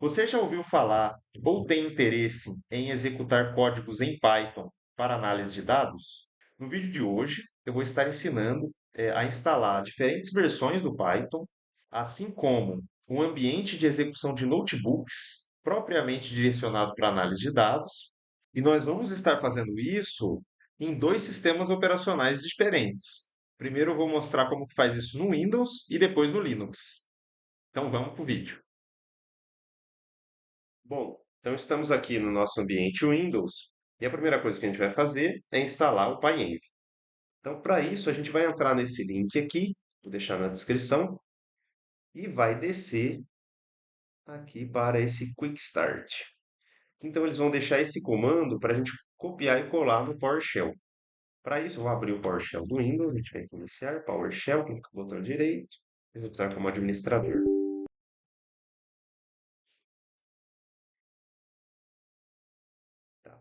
Você já ouviu falar ou tem interesse em executar códigos em Python para análise de dados? No vídeo de hoje, eu vou estar ensinando a instalar diferentes versões do Python, assim como um ambiente de execução de notebooks propriamente direcionado para análise de dados. E nós vamos estar fazendo isso em dois sistemas operacionais diferentes. Primeiro eu vou mostrar como que faz isso no Windows e depois no Linux. Então vamos para o vídeo. Bom, então estamos aqui no nosso ambiente Windows e a primeira coisa que a gente vai fazer é instalar o PyEnv. Então, para isso, a gente vai entrar nesse link aqui, vou deixar na descrição, e vai descer aqui para esse Quick Start. Então, eles vão deixar esse comando para a gente copiar e colar no PowerShell. Para isso, eu vou abrir o PowerShell do Windows, a gente vai iniciar PowerShell, clica com o botão direito, executar como administrador. Tá.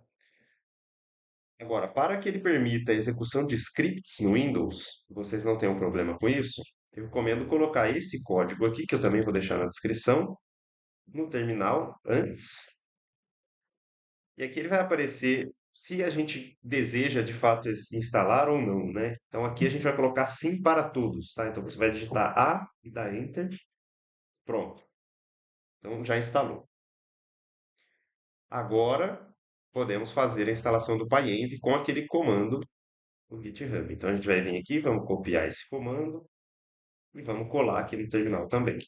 Agora, para que ele permita a execução de scripts no Windows, vocês não tenham problema com isso, eu recomendo colocar esse código aqui, que eu também vou deixar na descrição, no terminal antes. E aqui ele vai aparecer se a gente deseja de fato instalar ou não, né? Então aqui a gente vai colocar sim para todos, tá? Então você vai digitar A e dar Enter. Pronto. Então já instalou. Agora podemos fazer a instalação do PyEnv com aquele comando no GitHub. Então a gente vai vir aqui, vamos copiar esse comando e vamos colar aqui no terminal também.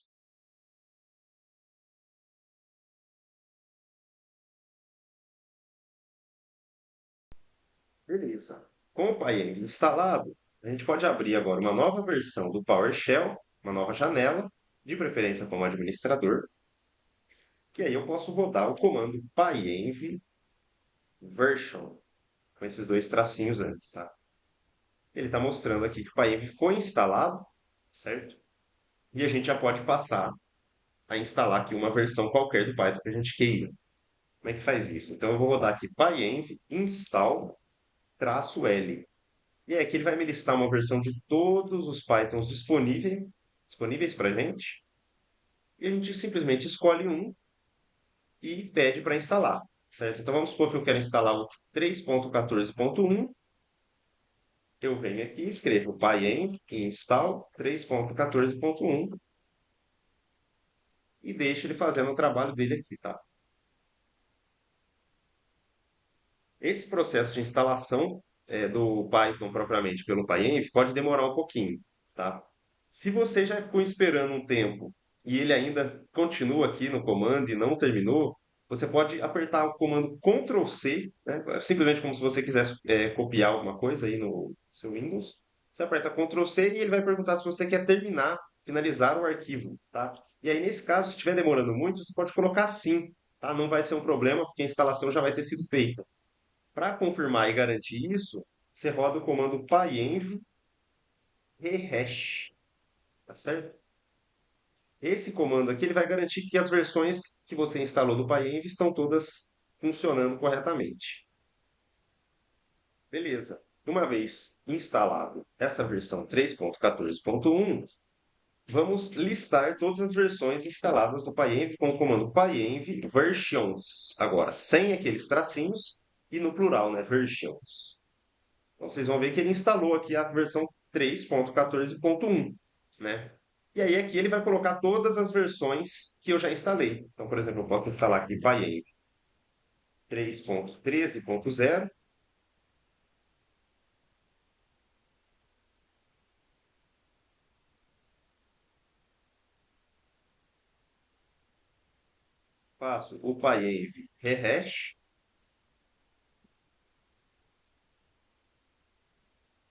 Beleza. Com o PyEnv instalado, a gente pode abrir agora uma nova versão do PowerShell, uma nova janela, de preferência como administrador, que aí eu posso rodar o comando pyenv version, com esses dois tracinhos antes, tá? Ele está mostrando aqui que o pyenv foi instalado, certo? E a gente já pode passar a instalar aqui uma versão qualquer do Python que a gente queira. Como é que faz isso? Então eu vou rodar aqui pyenv install-l. E aí aqui ele vai me listar uma versão de todos os Pythons disponíveis para a gente. E a gente simplesmente escolhe um e pede para instalar, certo? Então vamos supor que eu quero instalar o 3.14.1. Eu venho aqui, escrevo pyenv install 3.14.1 e deixo ele fazendo o trabalho dele aqui, tá? Esse processo de instalação do Python propriamente pelo pyenv pode demorar um pouquinho, tá? Se você já ficou esperando um tempo e ele ainda continua aqui no comando e não terminou, você pode apertar o comando Ctrl C, né? Simplesmente como se você quisesse copiar alguma coisa aí no seu Windows. Você aperta Ctrl C e ele vai perguntar se você quer terminar, finalizar o arquivo, tá? E aí, nesse caso, se estiver demorando muito, você pode colocar sim, tá? Não vai ser um problema, porque a instalação já vai ter sido feita. Para confirmar e garantir isso, você roda o comando pyenv rehash, tá certo? Esse comando aqui ele vai garantir que as versões que você instalou do pyenv estão todas funcionando corretamente. Beleza. Uma vez instalado essa versão 3.14.1, vamos listar todas as versões instaladas do pyenv com o comando pyenv versions. Agora, sem aqueles tracinhos e no plural, né? Versions. Então, vocês vão ver que ele instalou aqui a versão 3.14.1, né? E aí aqui ele vai colocar todas as versões que eu já instalei. Então, por exemplo, eu posso instalar aqui Pyenv 3.13.0, faço o Pyenv rehash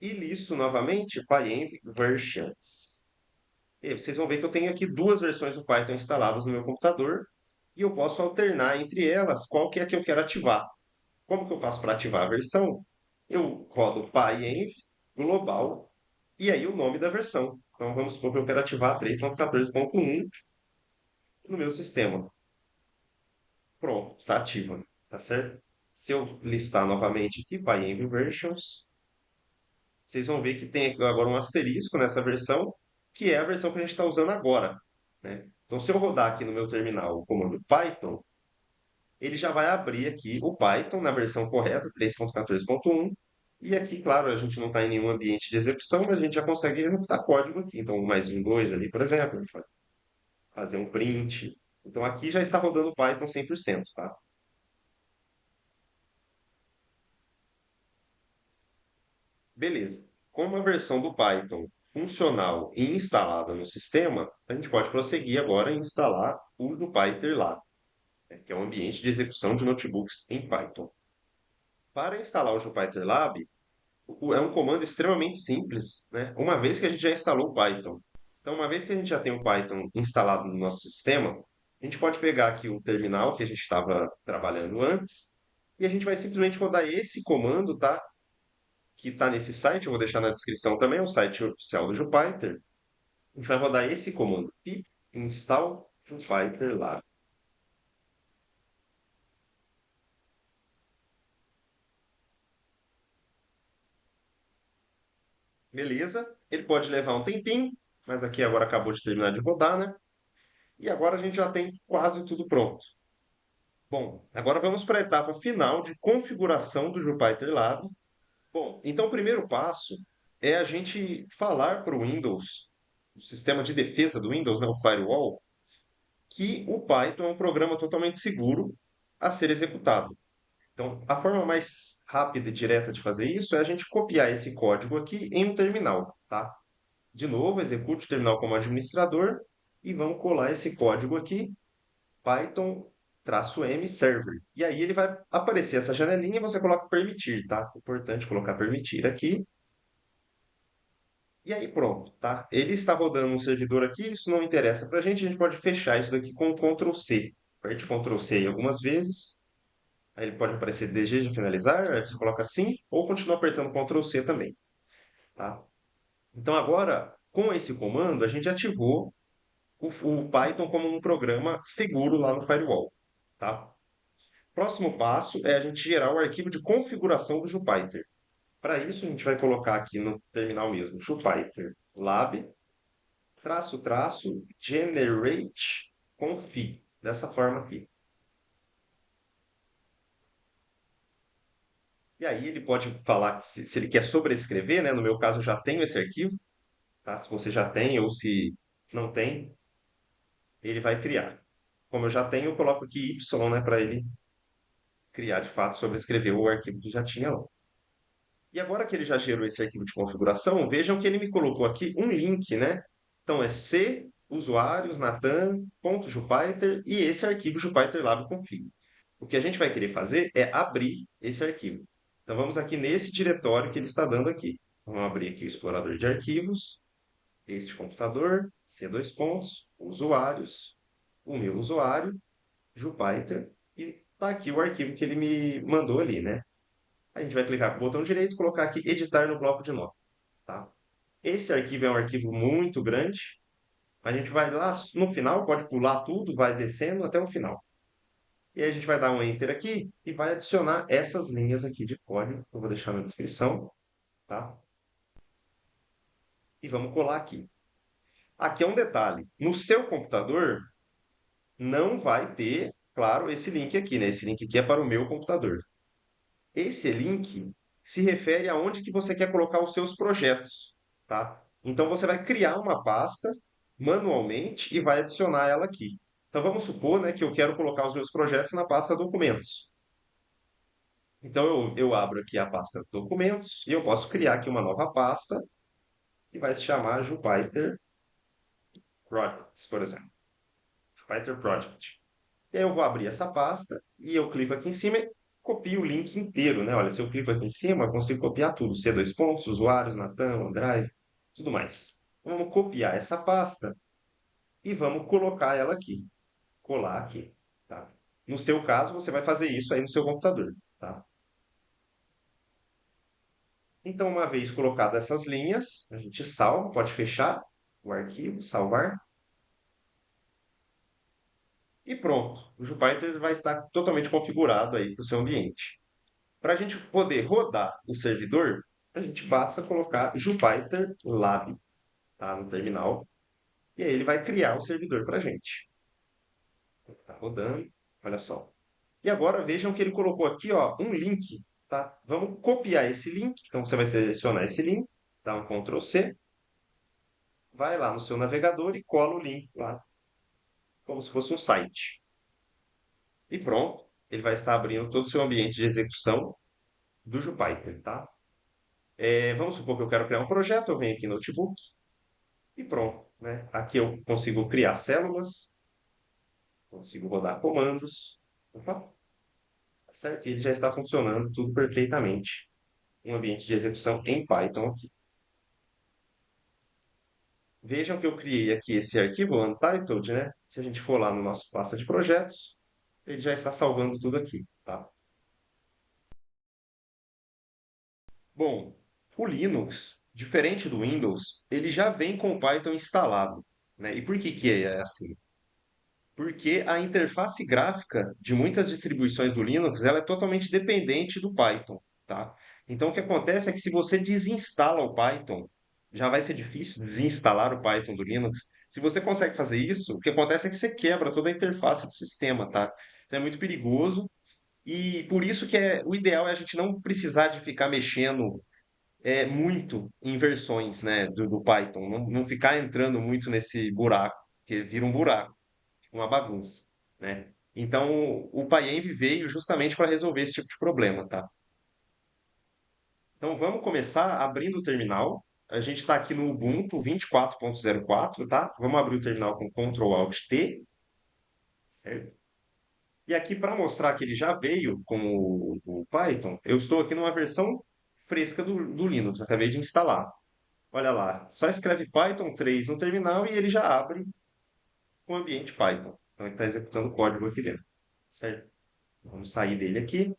e listo novamente Pyenv versions. E vocês vão ver que eu tenho aqui duas versões do Python instaladas no meu computador e eu posso alternar entre elas qual que é que eu quero ativar. Como que eu faço para ativar a versão? Eu rodo pyenv global e aí o nome da versão. Então vamos supor que eu quero ativar 3.14.1 no meu sistema. Pronto, está ativa, tá certo? Se eu listar novamente aqui, pyenv versions, vocês vão ver que tem agora um asterisco nessa versão, que é a versão que a gente está usando agora, né? Então, se eu rodar aqui no meu terminal o comando Python, ele já vai abrir aqui o Python na versão correta, 3.14.1. E aqui, claro, a gente não está em nenhum ambiente de execução, mas a gente já consegue executar código aqui. Então, mais um, dois ali, por exemplo, a gente vai fazer um print. Então, aqui já está rodando o Python 100%, tá? Beleza. Como a versão do Python funcional e instalada no sistema, a gente pode prosseguir agora em instalar o Jupyter Lab, né, que é um ambiente de execução de notebooks em Python. Para instalar o Jupyter Lab, é um comando extremamente simples, né? Uma vez que a gente já instalou o Python. Então, uma vez que a gente já tem o Python instalado no nosso sistema, a gente pode pegar aqui o terminal que a gente estava trabalhando antes e a gente vai simplesmente rodar esse comando, tá? Que está nesse site, eu vou deixar na descrição também, é o site oficial do Jupyter. A gente vai rodar esse comando, pip install Jupyter Lab. Beleza? Ele pode levar um tempinho, mas aqui agora acabou de terminar de rodar, né? E agora a gente já tem quase tudo pronto. Bom, agora vamos para a etapa final de configuração do Jupyter Lab. Bom, então o primeiro passo é a gente falar para o Windows, o sistema de defesa do Windows, né, o Firewall, que o Python é um programa totalmente seguro a ser executado. Então, a forma mais rápida e direta de fazer isso é a gente copiar esse código aqui em um terminal, tá? De novo, execute o terminal como administrador e vamos colar esse código aqui, Python-M server. E aí ele vai aparecer essa janelinha e você coloca permitir, tá? Importante colocar permitir aqui. E aí pronto, tá? Ele está rodando um servidor aqui, isso não interessa para a gente pode fechar isso daqui com Ctrl C. Aperte Ctrl C aí algumas vezes. Aí ele pode aparecer deseja finalizar, aí você coloca sim, ou continua apertando Ctrl C também, tá? Então agora, com esse comando, a gente ativou o Python como um programa seguro lá no Firewall, tá? Próximo passo é a gente gerar o arquivo de configuração do Jupyter. Para isso, a gente vai colocar aqui no terminal mesmo, Jupyter lab, traço, traço, generate config, dessa forma aqui. E aí ele pode falar que se ele quer sobrescrever, né? No meu caso, eu já tenho esse arquivo, tá? Se você já tem ou se não tem, ele vai criar. Como eu já tenho, eu coloco aqui Y, né? Para ele criar de fato, sobrescrever o arquivo que já tinha lá. E agora que ele já gerou esse arquivo de configuração, vejam que ele me colocou aqui um link, né? Então é c usuários natan.jupyter e esse arquivo Jupyter Lab config. O que a gente vai querer fazer é abrir esse arquivo. Então vamos aqui nesse diretório que ele está dando aqui. Vamos abrir aqui o explorador de arquivos, este computador, C dois pontos, usuários, o meu usuário, Jupyter, e está aqui o arquivo que ele me mandou ali, né? A gente vai clicar com o botão direito e colocar aqui editar no bloco de notas, tá? Esse arquivo é um arquivo muito grande. A gente vai lá no final, pode pular tudo, vai descendo até o final. E aí a gente vai dar um Enter aqui e vai adicionar essas linhas aqui de código, que eu vou deixar na descrição, tá? E vamos colar aqui. Aqui é um detalhe. No seu computador, não vai ter, claro, esse link aqui, né? Esse link aqui é para o meu computador. Esse link se refere aonde que você quer colocar os seus projetos, tá? Então você vai criar uma pasta manualmente e vai adicionar ela aqui. Então vamos supor, né, que eu quero colocar os meus projetos na pasta documentos. Então eu abro aqui a pasta documentos e eu posso criar aqui uma nova pasta que vai se chamar Jupyter Projects, por exemplo. Jupyter Project. E aí eu vou abrir essa pasta e eu clico aqui em cima e copio o link inteiro, né? Olha, se eu clico aqui em cima, eu consigo copiar tudo. C dois pontos, usuários, Natan, OneDrive, tudo mais. Vamos copiar essa pasta e vamos colocar ela aqui. Colar aqui, tá? No seu caso, você vai fazer isso aí no seu computador, tá? Então, uma vez colocadas essas linhas, a gente salva, pode fechar o arquivo, salvar, e pronto. O Jupyter vai estar totalmente configurado aí para o seu ambiente. Para a gente poder rodar o servidor, a gente basta colocar Jupyter Lab, tá, no terminal. E aí ele vai criar o servidor para a gente. Está rodando, olha só. E agora vejam que ele colocou aqui, ó, um link, tá? Vamos copiar esse link. Então você vai selecionar esse link, dá um Ctrl C, vai lá no seu navegador e cola o link lá, como se fosse um site. E pronto, ele vai estar abrindo todo o seu ambiente de execução do Jupyter, tá? Vamos supor que eu quero criar um projeto, eu venho aqui no Notebook e pronto, né? Aqui eu consigo criar células, consigo rodar comandos, opa, tá certo? E ele já está funcionando tudo perfeitamente. Um ambiente de execução em Python aqui. Vejam que eu criei aqui esse arquivo untitled, né? Se a gente for lá no nosso pasta de projetos, ele já está salvando tudo aqui, tá? Bom, o Linux, diferente do Windows, ele já vem com o Python instalado, né? E por que que é assim? Porque a interface gráfica de muitas distribuições do Linux, ela é totalmente dependente do Python, tá? Então o que acontece é que se você desinstala o Python, já vai ser difícil desinstalar o Python do Linux. Se você consegue fazer isso, o que acontece é que você quebra toda a interface do sistema, tá? Então é muito perigoso e por isso que o ideal é a gente não precisar de ficar mexendo muito em versões, né, do Python, não ficar entrando muito nesse buraco, que vira um buraco, uma bagunça, né? Então, o PyEnv veio justamente para resolver esse tipo de problema, tá? Então, vamos começar abrindo o terminal. A gente está aqui no Ubuntu 24.04, tá? Vamos abrir o terminal com Ctrl Alt T, certo? E aqui, para mostrar que ele já veio com o Python, eu estou aqui numa versão fresca do Linux, acabei de instalar. Olha lá, só escreve Python 3 no terminal e ele já abre o ambiente Python. Então, ele está executando o código aqui dentro, certo? Vamos sair dele aqui.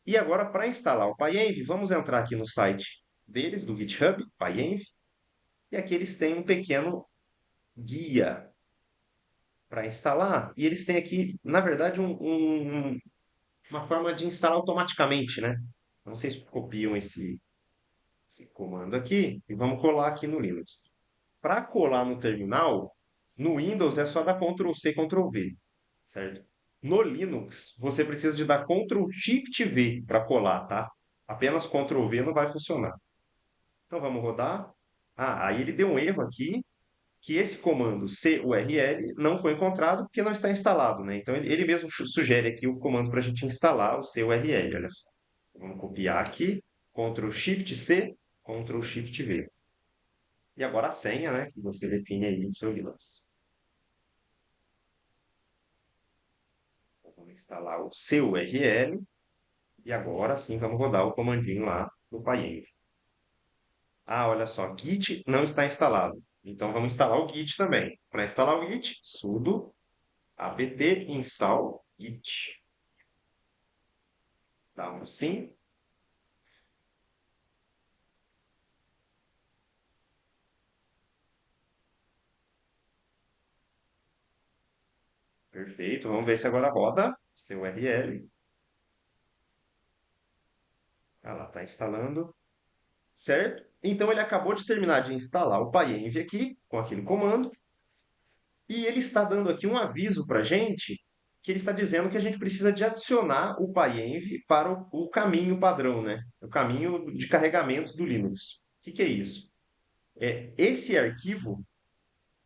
E agora, para instalar o PyEnv, vamos entrar aqui no site deles, do GitHub, PyEnv, e aqui eles têm um pequeno guia para instalar. E eles têm aqui, na verdade, uma forma de instalar automaticamente, né? Não sei se copiam esse comando aqui e vamos colar aqui no Linux. Para colar no terminal, no Windows é só dar Ctrl C, Ctrl V, certo? No Linux, você precisa de dar Ctrl Shift V para colar, tá? Apenas Ctrl V não vai funcionar. Então vamos rodar. Ah, aí ele deu um erro aqui, que esse comando curl não foi encontrado porque não está instalado, né? Então ele mesmo sugere aqui o comando para a gente instalar o curl, olha só. Vamos copiar aqui, Ctrl Shift C, Ctrl Shift V. E agora a senha, né, que você define aí no seu Linux. Então, vamos instalar o curl e agora sim vamos rodar o comandinho lá no PyEnv. Ah, olha só, Git não está instalado. Então vamos instalar o Git também. Para instalar o Git, sudo apt install git. Dá um sim. Perfeito. Vamos ver se agora roda curl. Ah lá, está instalando. Certo? Então ele acabou de terminar de instalar o PyEnv aqui, com aquele comando. E ele está dando aqui um aviso para a gente, que ele está dizendo que a gente precisa de adicionar o PyEnv para o caminho padrão, né? O caminho de carregamento do Linux. O que que é isso? Esse arquivo,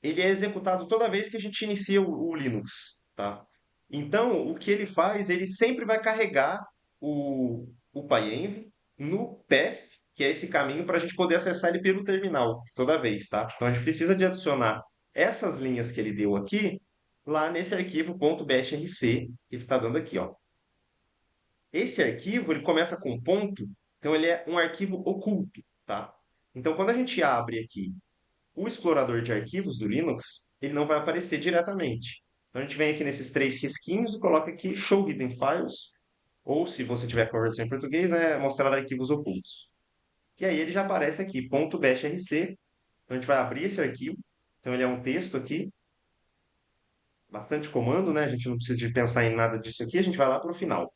ele é executado toda vez que a gente inicia o Linux, tá? Então, o que ele faz, ele sempre vai carregar o PyEnv no path, que é esse caminho para a gente poder acessar ele pelo terminal toda vez, tá? Então, a gente precisa de adicionar essas linhas que ele deu aqui lá nesse arquivo .bashrc que ele está dando aqui, ó. Esse arquivo, ele começa com ponto, então ele é um arquivo oculto, tá? Então, quando a gente abre aqui o explorador de arquivos do Linux, ele não vai aparecer diretamente. Então a gente vem aqui nesses três risquinhos e coloca aqui Show Hidden Files, ou se você tiver com a versão em português, mostrar arquivos ocultos. E aí ele já aparece aqui, .bashrc. Então a gente vai abrir esse arquivo. Então ele é um texto aqui, bastante comando, né? A gente não precisa de pensar em nada disso aqui, a gente vai lá para o final.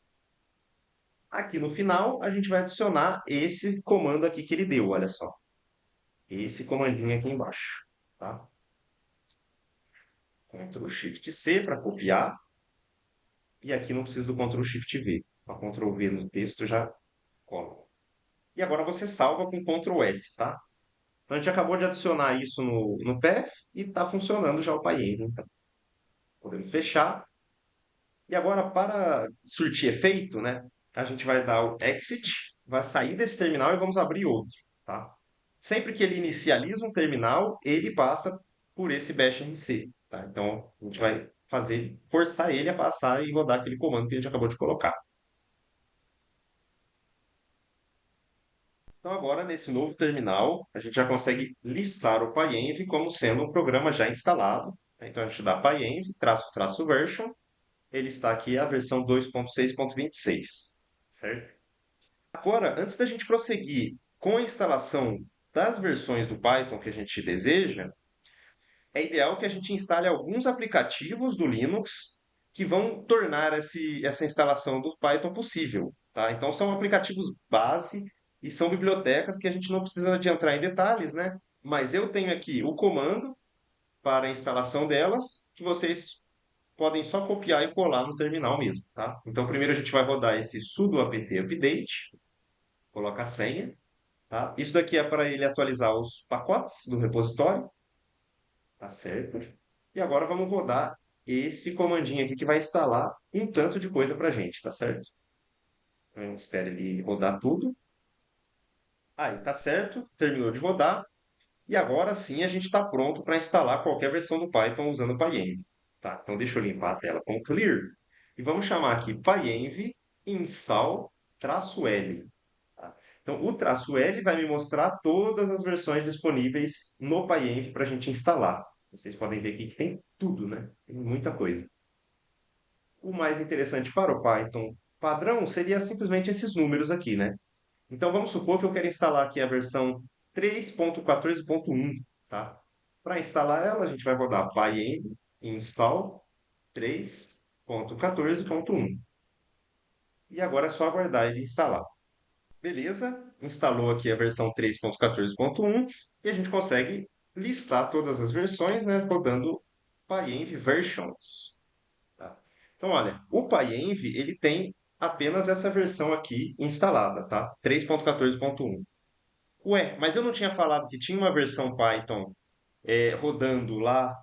Aqui no final, a gente vai adicionar esse comando aqui que ele deu, olha só. Esse comandinho aqui embaixo, tá? Ctrl Shift C para copiar. E aqui não precisa do Ctrl Shift V. A Ctrl V no texto já cola. E agora você salva com Ctrl S, tá? Então a gente acabou de adicionar isso no path e está funcionando já o Pyenv. Então, podemos fechar. E agora, para surtir efeito, né? A gente vai dar o exit, vai sair desse terminal e vamos abrir outro, tá? Sempre que ele inicializa um terminal, ele passa por esse bash RC, tá? Então, a gente vai fazer, forçar ele a passar e rodar aquele comando que a gente acabou de colocar. Então, agora, nesse novo terminal, a gente já consegue listar o Pyenv como sendo um programa já instalado. Então, a gente dá pyenv, traço, traço, version. Ele está aqui a versão 2.6.26, certo? Agora, antes da gente prosseguir com a instalação das versões do Python que a gente deseja, é ideal que a gente instale alguns aplicativos do Linux que vão tornar essa instalação do Python possível, tá? Então, são aplicativos base e são bibliotecas que a gente não precisa de entrar em detalhes, né? Mas eu tenho aqui o comando para a instalação delas, que vocês podem só copiar e colar no terminal mesmo, tá? Então, primeiro a gente vai rodar esse sudo apt update, coloca a senha, tá? Isso daqui é para ele atualizar os pacotes do repositório, tá certo? E agora vamos rodar esse comandinho aqui que vai instalar um tanto de coisa para a gente, tá certo? Então, a gente espera ele rodar tudo. Aí, tá certo, terminou de rodar. E agora sim a gente está pronto para instalar qualquer versão do Python usando o Pyenv. Tá, então deixa eu limpar a tela com clear. E vamos chamar aqui Pyenv install-L. Tá? Então o traço L vai me mostrar todas as versões disponíveis no Pyenv para a gente instalar. Vocês podem ver aqui que tem tudo, né? Tem muita coisa. O mais interessante para o Python padrão seria simplesmente esses números aqui, né? Então vamos supor que eu quero instalar aqui a versão 3.14.1, tá? Para instalar ela, a gente vai rodar pyenv install 3.14.1. E agora é só aguardar ele instalar. Beleza? Instalou aqui a versão 3.14.1 e a gente consegue listar todas as versões, né, rodando pyenv versions. Tá? Então, olha, o pyenv ele tem apenas essa versão aqui instalada, tá? 3.14.1. Ué, mas eu não tinha falado que tinha uma versão Python rodando lá,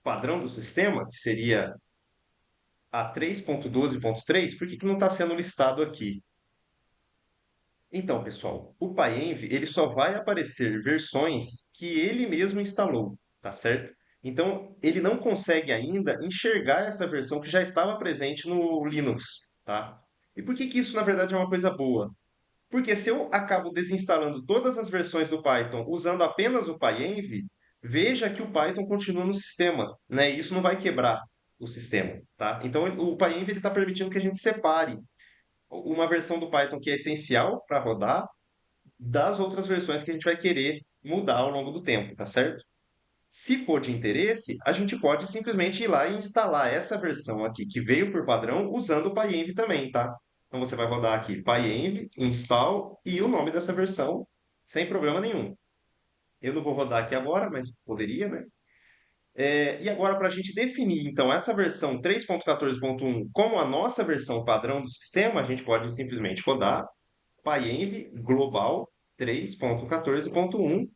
padrão do sistema, que seria a 3.12.3? Por que que não está sendo listado aqui? Então, pessoal, o Pyenv ele só vai aparecer versões que ele mesmo instalou, tá certo? Então, ele não consegue ainda enxergar essa versão que já estava presente no Linux, tá? E por que que isso, na verdade, é uma coisa boa? Porque se eu acabo desinstalando todas as versões do Python usando apenas o Pyenv, veja que o Python continua no sistema, né? E isso não vai quebrar o sistema, tá? Então o Pyenv está permitindo que a gente separe uma versão do Python que é essencial para rodar das outras versões que a gente vai querer mudar ao longo do tempo, tá certo? Se for de interesse, a gente pode simplesmente ir lá e instalar essa versão aqui que veio por padrão usando o Pyenv também, tá? Então você vai rodar aqui Pyenv, install e o nome dessa versão sem problema nenhum. Eu não vou rodar aqui agora, mas poderia, né? E agora, para a gente definir, então, essa versão 3.14.1 como a nossa versão padrão do sistema, a gente pode simplesmente rodar Pyenv global 3.14.1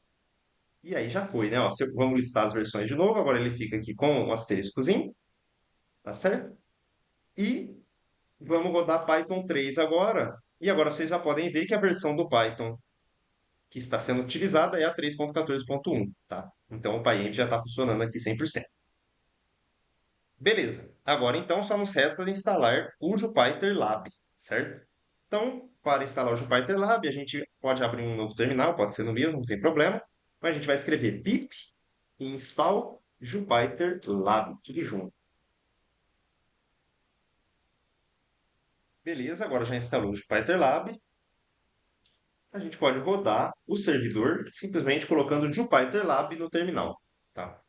e aí já foi, né? Ó, vamos listar as versões de novo. Agora ele fica aqui com um asteriscozinho, tá certo? E vamos rodar Python 3 agora. E agora vocês já podem ver que a versão do Python que está sendo utilizada é a 3.14.1, tá? Então o Pyenv já está funcionando aqui 100%. Beleza. Agora então só nos resta instalar o Jupyter Lab, certo? Então, para instalar o Jupyter Lab, a gente pode abrir um novo terminal, pode ser no mesmo, não tem problema. Mas a gente vai escrever pip install Jupyter Lab, tudo junto. Beleza, agora já instalou o Jupyter Lab. A gente pode rodar o servidor simplesmente colocando Jupyter Lab no terminal, tá?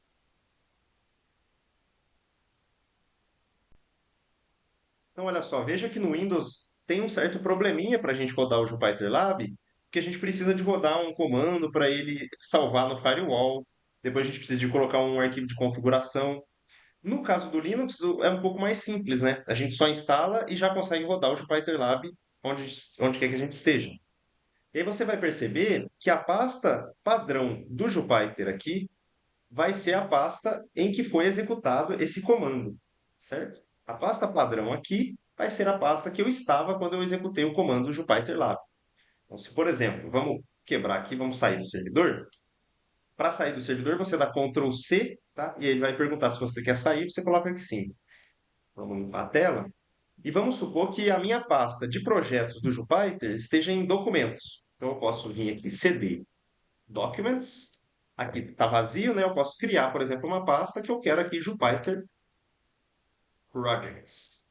Então, olha só, veja que no Windows tem um certo probleminha para a gente rodar o Jupyter Lab, que a gente precisa de rodar um comando para ele salvar no firewall. Depois a gente precisa de colocar um arquivo de configuração. No caso do Linux, é um pouco mais simples, né? A gente só instala e já consegue rodar o Jupyter Lab onde, onde quer que a gente esteja. E aí você vai perceber que a pasta padrão do Jupyter aqui vai ser a pasta em que foi executado esse comando, certo? A pasta padrão aqui vai ser a pasta que eu estava quando eu executei o comando Jupyter Lab. Então, se, por exemplo, vamos quebrar aqui, vamos sair do servidor. Para sair do servidor, você dá Ctrl C, tá? E ele vai perguntar se você quer sair, você coloca que sim. Vamos limpar a tela. E vamos supor que a minha pasta de projetos do Jupyter esteja em documentos. Então eu posso vir aqui CD Documents. Aqui está vazio, né? Eu posso criar, por exemplo, uma pasta que eu quero aqui Jupyter Projects.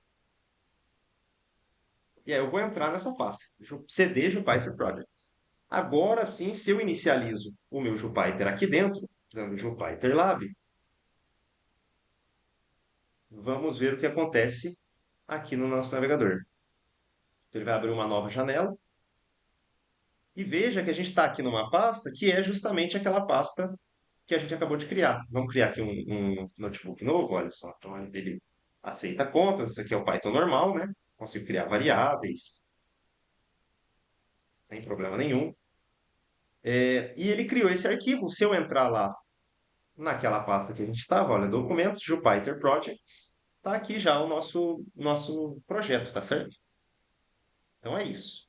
E aí eu vou entrar nessa pasta, CD Jupyter Projects. Agora sim, se eu inicializo o meu Jupyter aqui dentro, dando Jupyter Lab, vamos ver o que acontece aqui no nosso navegador. Então, ele vai abrir uma nova janela e veja que a gente está aqui numa pasta que é justamente aquela pasta que a gente acabou de criar. Vamos criar aqui um notebook novo, olha só. Então ele aceita contas, isso aqui é o Python normal, né? Consigo criar variáveis sem problema nenhum. E ele criou esse arquivo. Se eu entrar lá naquela pasta que a gente estava, olha, documentos, Jupyter Projects, tá aqui já o nosso projeto, tá certo? Então é isso.